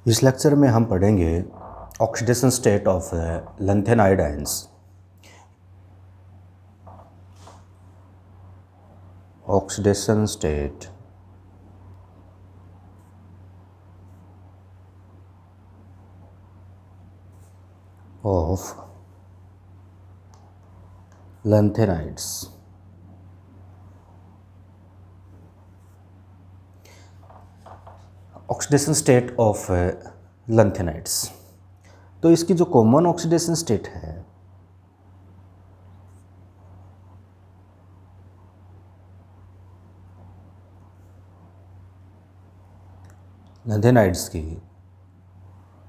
इस लेक्चर में हम पढ़ेंगे oxidation state of lanthanide ions. Oxidation state of lanthanides. Oxidation state of lanthanides. तो इसकी जो कॉमन ऑक्सीडेशन स्टेट है लैंथेनाइड्स की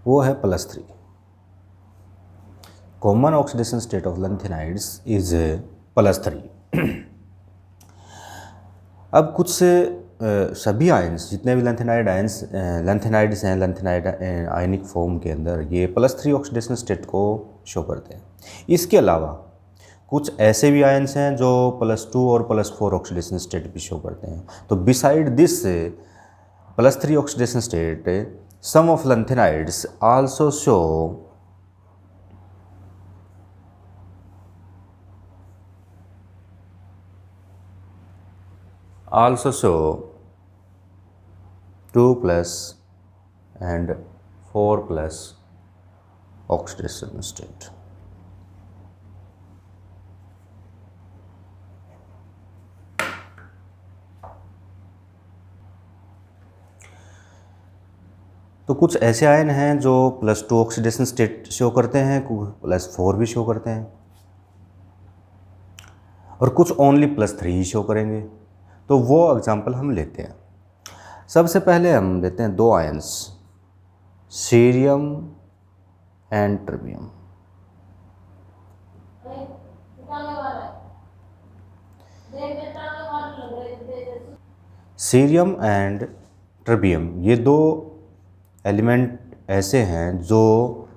वो है +3। Common oxidation state of lanthanides is +3। अब कुछ से सभी आयंस, जितने भी लैंथेनाइड्स हैं, लैंथेनाइड आयनिक फॉर्म के अंदर ये +3 ऑक्सीडेशन स्टेट को शो करते हैं। इसके अलावा कुछ ऐसे भी आयंस हैं जो +2 और +4 ऑक्सीडेशन स्टेट भी शो करते हैं। तो beside this +3 oxidation state, some of lanthanides also show +2 and 4+ oxidation state। तो कुछ ऐसे आयन हैं जो +2 ऑक्सीडेशन स्टेट शो करते हैं, +4 भी शो करते हैं, और कुछ ओनली +3 ही शो करेंगे। तो वो एग्जांपल हम लेते हैं। सबसे पहले हम लेते हैं दो ions, cerium and terbium. Cerium and terbium ये दो एलिमेंट ऐसे हैं जो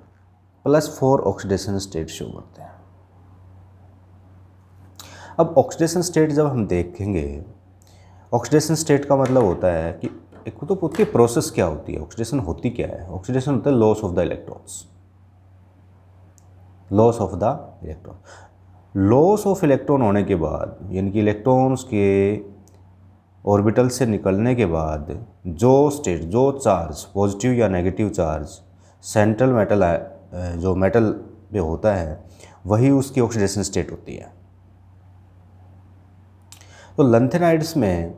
+4 ऑक्सीडेशन स्टेट शो करते हैं। अब ऑक्सीडेशन स्टेट जब हम देखेंगे, ऑक्सीडेशन स्टेट का मतलब होता है कि एक तो उसकी प्रोसेस क्या होती है, ऑक्सीडेशन होती क्या है। ऑक्सीडेशन होता है loss of the electrons, loss of the electron. Loss of electron होने के बाद, यानी कि इलेक्ट्रॉन्स के ऑर्बिटल से निकलने के बाद जो स्टेट, जो चार्ज, पॉजिटिव या नेगेटिव चार्ज सेंट्रल मेटल, जो मेटल पे होता है, वही उसकी ऑक्सीडेशन स्टेट होती है। तो लैंथेनाइड्स में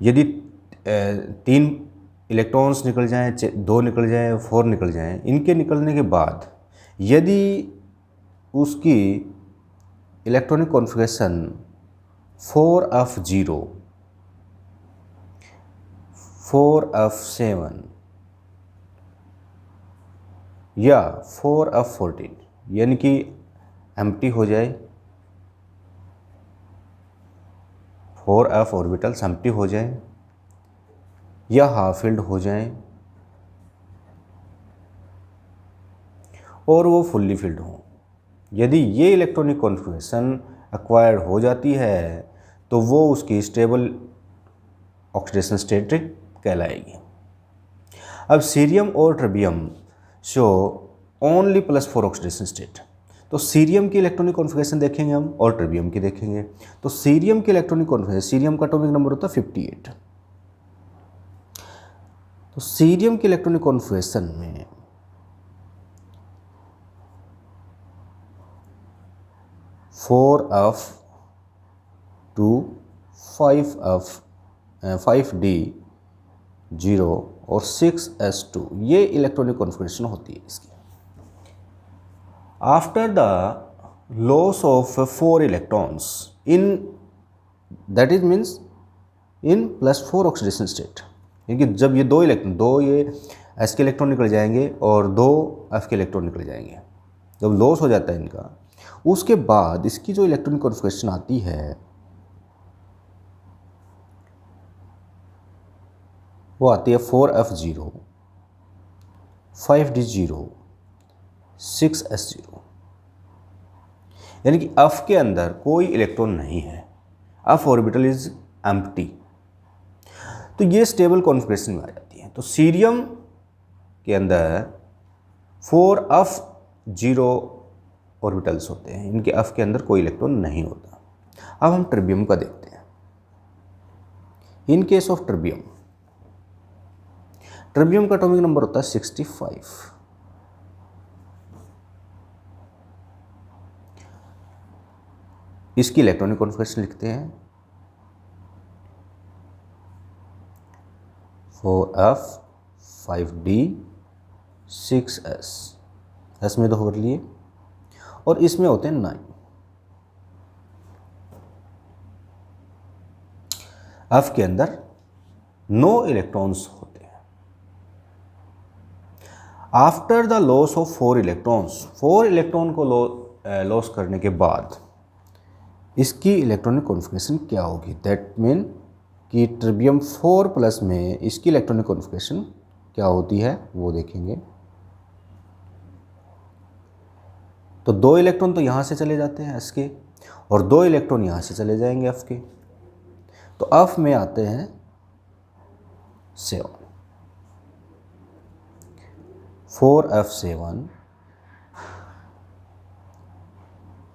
यदि 3 इलेक्ट्रॉन्स निकल जाएं, 2 निकल जाएं, 4 निकल जाएं, इनके निकलने के बाद यदि उसकी इलेक्ट्रॉनिक कॉन्फ़िगरेशन 4f0, 4f7 या 4f14 यानी कि एम्प्टी हो जाए, 4f ऑर्बिटल्स एम्प्टी हो जाएं या हाफ फिल्ड हो जाएं और वो फुल्ली फिल्ड हों, यदि ये इलेक्ट्रॉनिक कॉन्फ़िगरेशन एक्वायर्ड हो जाती है तो वो उसकी स्टेबल ऑक्सीडेशन स्टेट कहलाएगी। अब सीरियम और terbium show only +4 oxidation state. तो सीरियम की इलेक्ट्रॉनिक कॉन्फ़िगरेशन देखेंगे हम और टर्बियम की देखेंगे। तो सीरियम की इलेक्ट्रॉनिक कॉन्फ़िगरेशन, सीरियम का एटॉमिक नंबर होता है 58। तो सीरियम की इलेक्ट्रॉनिक कॉन्फ़िगरेशन में (4f2, 5d0 और 6s2) ये इलेक्ट्रॉनिक कॉन्फ़िगरेशन होती है इसकी। After the loss of 4 electrons in, that is means in +4 oxidation state, क्योंकि जब ये दो ये s के इलेक्ट्रॉन निकल जाएंगे और 2 f के इलेक्ट्रॉन निकल जाएंगे, जब लॉस हो जाता है इनका, उसके बाद इसकी जो इलेक्ट्रॉनिक कॉन्फ़िगरेशन आती है वो आती है 4f0, 5d0, 6s0, यानी कि f के अंदर कोई इलेक्ट्रॉन नहीं है, f ऑर्बिटल इज एम्प्टी। तो ये स्टेबल कॉन्फ़िगरेशन में आ जाती है। तो सीरियम के अंदर 4f0 ऑर्बिटल्स होते हैं, इनके f के अंदर कोई इलेक्ट्रॉन नहीं होता। अब हम ट्रिबियम का देखते हैं। इन केस ऑफ ट्रिबियम का एटॉमिक नंबर होता है 65। इसकी इलेक्ट्रॉनिक कॉन्फिगरेशन लिखते हैं 4f 5d 6s, s में 2 कर लिए, और इसमें होते हैं 9। f के अंदर 9 इलेक्ट्रॉन्स होते हैं। After the loss of 4 electrons, 4 electron को लॉस करने के बाद इसकी इलेक्ट्रॉनिक कॉन्फिगरेशन क्या होगी। दैट मीन कि ट्रिबियम 4+ में इसकी इलेक्ट्रॉनिक कॉन्फिगरेशन क्या होती है वो देखेंगे। तो 2 इलेक्ट्रॉन तो यहाँ से चले जाते हैं s के, और 2 इलेक्ट्रॉन यहाँ से चले जाएंगे f के। तो f में आते हैं 7, 4f7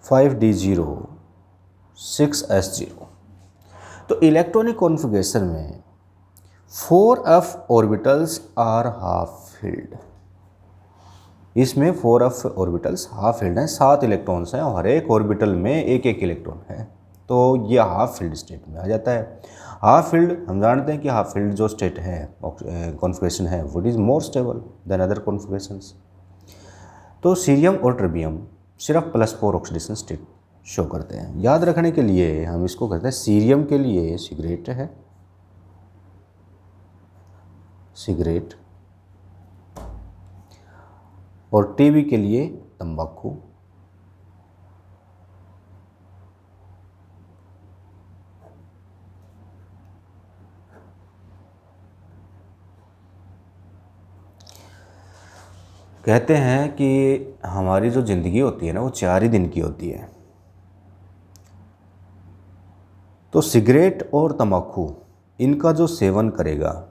5d0 6s0। तो इलेक्ट्रॉनिक कॉन्फ़िगरेशन में 4f orbitals are half field. इसमें 4f ऑर्बिटल्स हाफ फिल्ड हैं, 7 इलेक्ट्रॉन्स हैं और हर एक ऑर्बिटल में एक एक इलेक्ट्रॉन है, तो ये हाफ फिल्ड स्टेट में आ जाता है। हाफ फील्ड हम जानते हैं कि हाफ फील्ड जो स्टेट है कॉन्फ़िगरेशन है वो is more stable then other configurations. तो सीरियम और ट्रिबियम सिर्फ +4 ऑक्सीडेशन स्टेट शो करते हैं। याद रखने के लिए हम इसको करते हैं, सीरियम के लिए सिगरेट है, सिगरेट, और टीबी के लिए तंबाकू, कहते हैं कि हमारी जो ज़िंदगी होती है ना वो 4 ही दिन की होती है। तो सिगरेट और तंबाकू इनका जो सेवन करेगा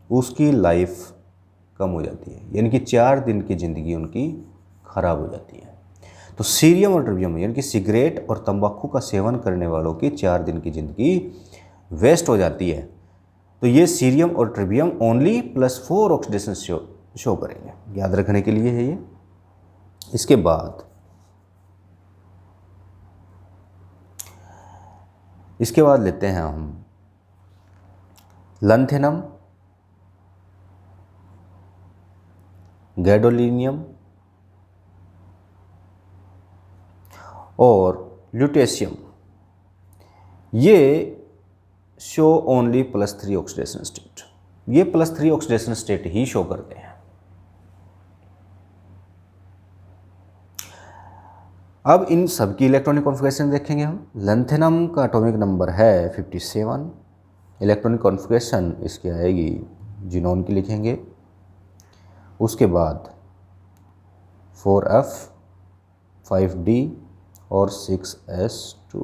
उसकी लाइफ कम हो जाती है, यानी कि 4 दिन की ज़िंदगी उनकी ख़राब हो जाती है। तो सीरियम और ट्रिबियम यानी कि सिगरेट और तंबाकू का सेवन करने वालों की 4 दिन की ज़िंदगी वेस्ट हो जाती है। तो ये सीरियम और ट्रिबियम ओनली +4 ऑक्सीडेशन शो करेंगे, याद रखने के लिए है ये। इसके बाद लेते हैं हम लंथेनम, गैडोलिनियम और ल्यूटेशियम। ये शो ओनली +3 ऑक्सीडेशन स्टेट, ये +3 ऑक्सीडेशन स्टेट ही शो करते हैं। अब इन सब की इलेक्ट्रॉनिक कॉन्फ़िगरेशन देखेंगे हम। लंथेनम का एटॉमिक नंबर है 57, इलेक्ट्रॉनिक कॉन्फ़िगरेशन इसकी आएगी जिनोन की लिखेंगे। उसके बाद 4f 5d और 6s2,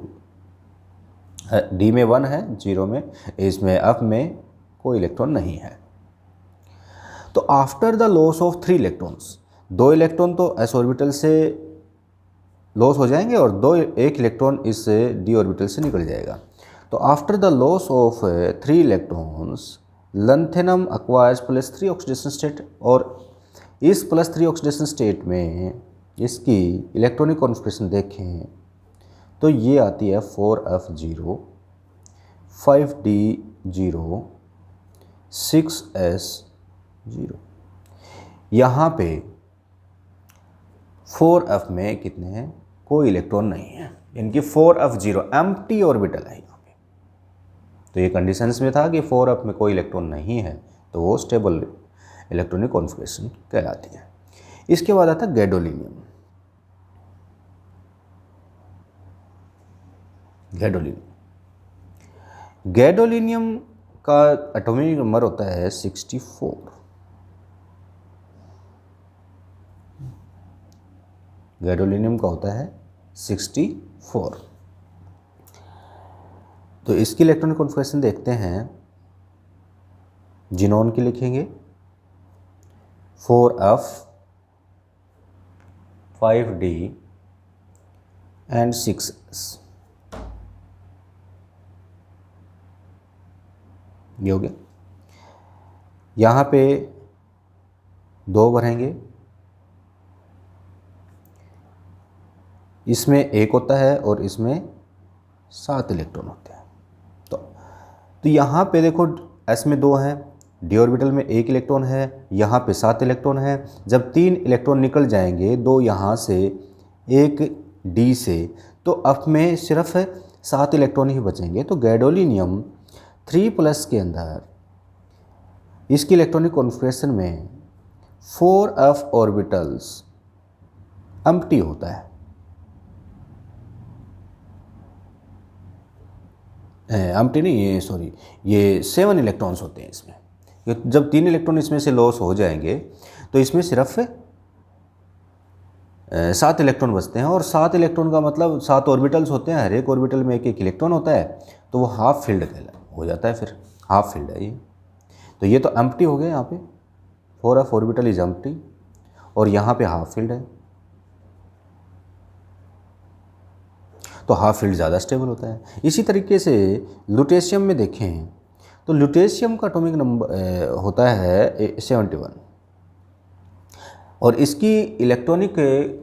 d में 1 है, 0 में, इसमें f में कोई इलेक्ट्रॉन नहीं है। तो after the loss of 3 electrons, 2 electron तो s ऑर्बिटल से लॉस हो जाएंगे और एक इलेक्ट्रॉन इस d ऑर्बिटल से निकल जाएगा। तो after the loss of 3 electrons lanthanum acquires +3 oxidation state, और इस +3 ऑक्सीडेशन स्टेट में इसकी इलेक्ट्रॉनिक कॉन्फ़िगरेशन देखें तो ये आती है 4f0 5d0 6s0। यहाँ पे 4f में कितने हैं, कोई इलेक्ट्रॉन नहीं है, यानी 4f0 एम्प्टी ऑर्बिटल है यहाँ पे। तो ये कंडीशंस में था कि 4f में कोई इलेक्ट्रॉन नहीं है, तो वो स्टेबल इलेक्ट्रॉनिक कॉन्फ़िगरेशन कहलाती है। इसके बाद आता है गैडोलिनियम। गैडोलिनियम का एटॉमिक नंबर होता है 64। गैडोलिनियम का होता है 64। तो इसकी इलेक्ट्रॉनिक कॉन्फ़िगरेशन देखते हैं। जिनोन की लिखेंगे 4f 5d एंड 6s। ये हो गया। यहाँ पे 2 भरेंगे, इसमें 1 होता है और इसमें 7 इलेक्ट्रॉन होते हैं। तो यहाँ पे देखो s में 2 हैं, d ऑर्बिटल में 1 इलेक्ट्रॉन है, यहाँ पे 7 इलेक्ट्रॉन है। जब 3 इलेक्ट्रॉन निकल जाएंगे, 2 यहाँ से 1 d से, तो अब में सिर्फ 7 इलेक्ट्रॉन ही बचेंगे। तो गैडोलिनियम 3+ के अंदर इसकी इलेक्ट्रॉनिक कॉन्फ़िगरेशन में 4f ऑर्बिटल्स एम्प्टी होता है। एम्प्टी नहीं, ये सॉरी, ये 7 इलेक्ट्रॉन्स होते हैं इसमें। जब 3 इलेक्ट्रॉन इसमें से लॉस हो जाएंगे तो इसमें सिर्फ 7 इलेक्ट्रॉन बचते हैं। और 7 इलेक्ट्रॉन का मतलब 7 ऑर्बिटल्स होते हैं, हर एक ऑर्बिटल में 1 इलेक्ट्रॉन होता है, तो वो हाफ फील्ड हो जाता है, फिर हाफ फील्ड है ये। तो ये तो एम्प्टी हो गया, यहाँ पे 4f ऑर्बिटल इज एम्प्टी और यहाँ पे हाफ फील्ड है, तो हाफ फील्ड ज़्यादा स्टेबल होता है। इसी तरीके से लुटेशियम में देखें तो लुटेशियम का एटॉमिक नंबर होता है 71 और इसकी इलेक्ट्रॉनिक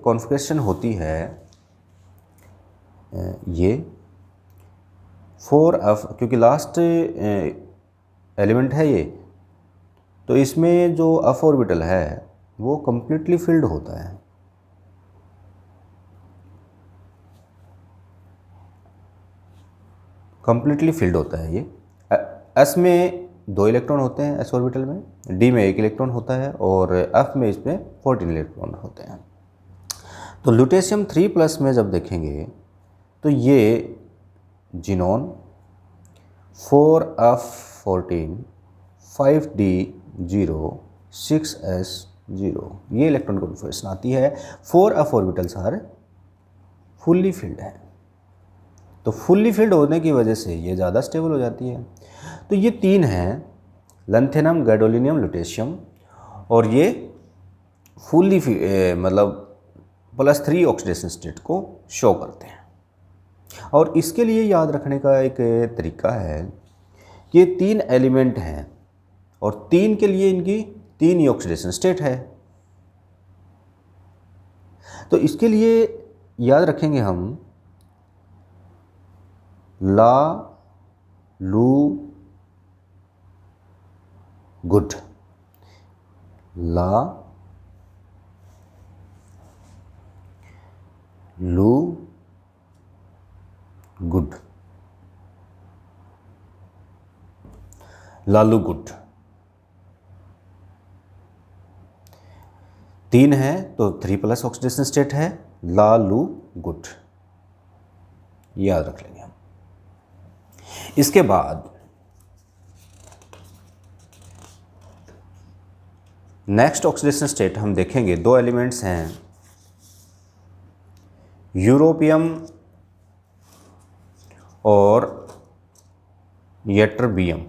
कॉन्फ़िगरेशन होती है ये 4f, क्योंकि लास्ट एलिमेंट है ये, तो इसमें जो f ऑर्बिटल है वो कम्प्लीटली फिल्ड होता है। कम्प्लीटली फिल्ड होता है ये। s में 2 इलेक्ट्रॉन होते हैं s ऑर्बिटल में, d में 1 इलेक्ट्रॉन होता है और f में इसमें 14 इलेक्ट्रॉन होते हैं। तो लुटेशियम 3+ में जब देखेंगे तो ये जिनोन 4f14 5d0 6s0 ये इलेक्ट्रॉन कॉन्फ़िगरेशन आती है। 4f orbitals are fully field है। तो फुल्ली फिल्ड होने की वजह से ये ज़्यादा स्टेबल हो जाती है। तो ये 3 हैं, लैंथेनम, गैडोलिनियम, लुटेशियम, और ये फुल्ली मतलब +3 ऑक्सीडेशन स्टेट को शो करते हैं। और इसके लिए याद रखने का एक तरीका है कि ये 3 एलिमेंट हैं और 3 के लिए इनकी 3 ही ऑक्सीडेशन स्टेट है। तो इसके लिए याद रखेंगे हम ला लू गुड, ला लू गुड, लालू गुड। 3 है तो 3+ ऑक्सीडेशन स्टेट है, लालू गुड, याद रख लेंगे हम। इसके बाद नेक्स्ट ऑक्सीडेशन स्टेट हम देखेंगे, 2 एलिमेंट्स हैं, यूरोपियम और ytterbium.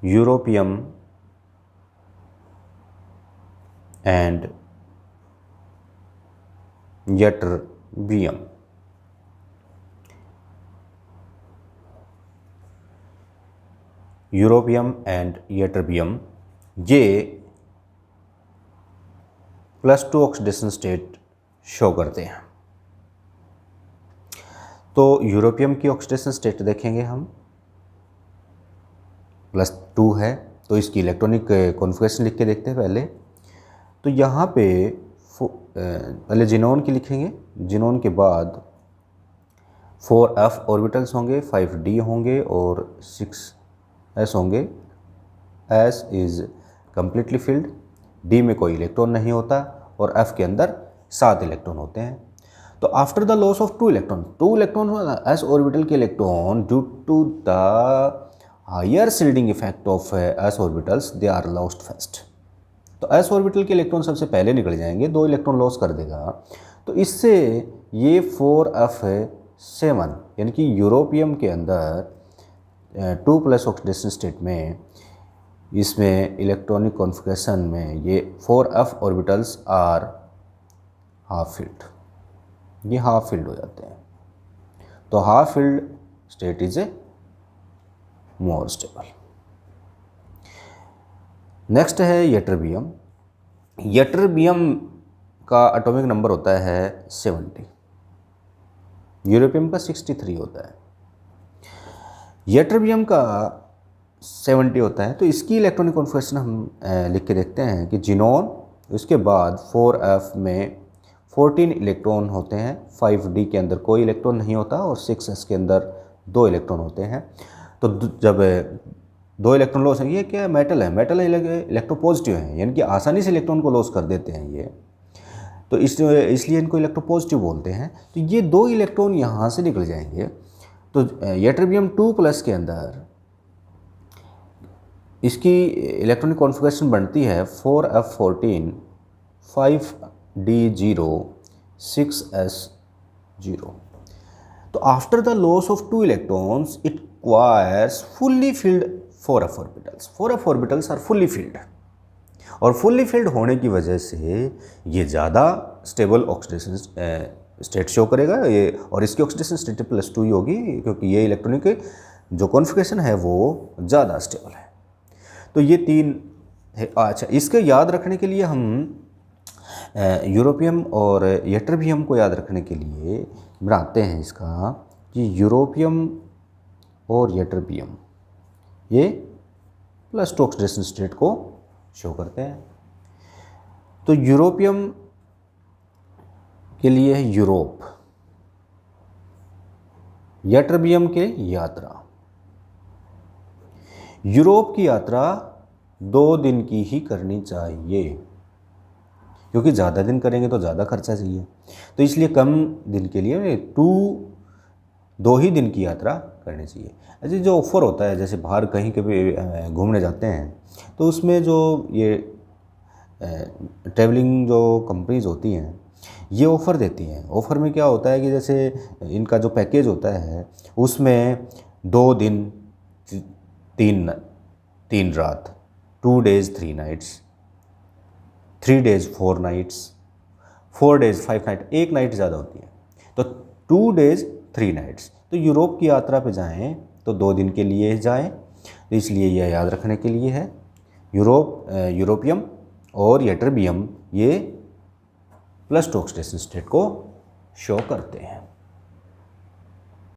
Europium and ytterbium. Europium and ytterbium ये +2 ऑक्सीडेशन स्टेट शो करते हैं। तो यूरोपियम की ऑक्सीडेशन स्टेट देखेंगे हम, +2 है, तो इसकी इलेक्ट्रॉनिक कॉन्फ़िगरेशन लिख के देखते हैं पहले। तो यहाँ पे पहले जिनोन की लिखेंगे, जिनोन के बाद 4f ऑर्बिटल्स होंगे, 5d होंगे और 6s होंगे। s is completely field, d में कोई इलेक्ट्रॉन नहीं होता और f के अंदर 7 इलेक्ट्रॉन होते हैं। तो after the loss of 2 electron s orbital के electron due to the higher shielding effect of s orbitals they are lost first. तो s ऑर्बिटल के इलेक्ट्रॉन सबसे पहले निकल जाएंगे, 2 इलेक्ट्रॉन लॉस कर देगा, तो इससे ये 4f 7, यानी कि यूरोपियम के अंदर 2+ ऑक्सीडेशन स्टेट में इसमें इलेक्ट्रॉनिक कॉन्फ़िगरेशन में ये 4f orbitals are half filled, ये हाफ फिल्ड हो जाते हैं। तो half filled state is a more stable. Next है यट्रबियम। यट्रबियम का एटॉमिक नंबर होता है 70, यूरोपियम का 63 होता है। यट्रबियम का 70 होता है। तो इसकी इलेक्ट्रॉनिक कॉन्फ़िगरेशन हम लिख के देखते हैं कि जिनोन, उसके बाद 4f में 14 इलेक्ट्रॉन होते हैं, 5d के अंदर कोई इलेक्ट्रॉन नहीं होता और 6s के अंदर 2 इलेक्ट्रॉन होते हैं। तो जब 2 इलेक्ट्रॉन लॉस हैं, ये क्या है, मेटल है, मेटल इलेक्ट्रोपॉजिटिव है, यानी कि आसानी से इलेक्ट्रॉन को लॉस कर देते हैं ये, तो इसलिए इनको इलेक्ट्रोपॉजिटिव बोलते हैं। तो ये 2 इलेक्ट्रॉन यहाँ से निकल जाएंगे। तो यट्रबियम 2+ के अंदर इसकी इलेक्ट्रॉनिक कॉन्फ़िगरेशन बनती है 4f14 5d0 6s0। तो after the loss of 2 electrons it acquires fully filled 4f orbitals. 4f orbitals are fully filled, और फुल्ली फिल्ड होने की वजह से ये ज़्यादा स्टेबल ऑक्सीडेशन स्टेट शो करेगा ये, और इसकी ऑक्सीडेशन स्टेट +2 ही होगी, क्योंकि ये इलेक्ट्रॉनिक जो कॉन्फ़िगरेशन है वो ज़्यादा स्टेबल है। तो ये 3 है। अच्छा, इसके याद रखने के लिए हम यूरोपियम और यट्रबियम को याद रखने के लिए बनाते हैं इसका कि यूरोपियम और यट्रबियम ये +2 ऑक्सीडेशन स्टेट को शो करते हैं। तो यूरोपियम के लिए है यूरोप, यट्रबियम के यात्रा। यूरोप की यात्रा 2 दिन की ही करनी चाहिए, क्योंकि ज़्यादा दिन करेंगे तो ज़्यादा खर्चा चाहिए, तो इसलिए कम दिन के लिए 2 ही दिन की यात्रा करनी चाहिए। अच्छा, जो ऑफ़र होता है, जैसे बाहर कहीं कभी घूमने जाते हैं, तो उसमें जो ये ट्रैवलिंग जो कंपनीज़ होती हैं ये ऑफ़र देती हैं। ऑफ़र में क्या होता है कि जैसे इनका जो पैकेज होता है उसमें 2 दिन 3 रात, 2 days 3 nights, 3 days 4 nights, 4 days 5 nights, 1 night ज़्यादा होती है, तो 2 days 3 nights। तो यूरोप की यात्रा पे जाएं तो 2 दिन के लिए जाएं, तो इसलिए यह याद रखने के लिए है। यूरोपियम और यट्रबियम ये +2 ऑक्सीडेशन स्टेट को शो करते हैं।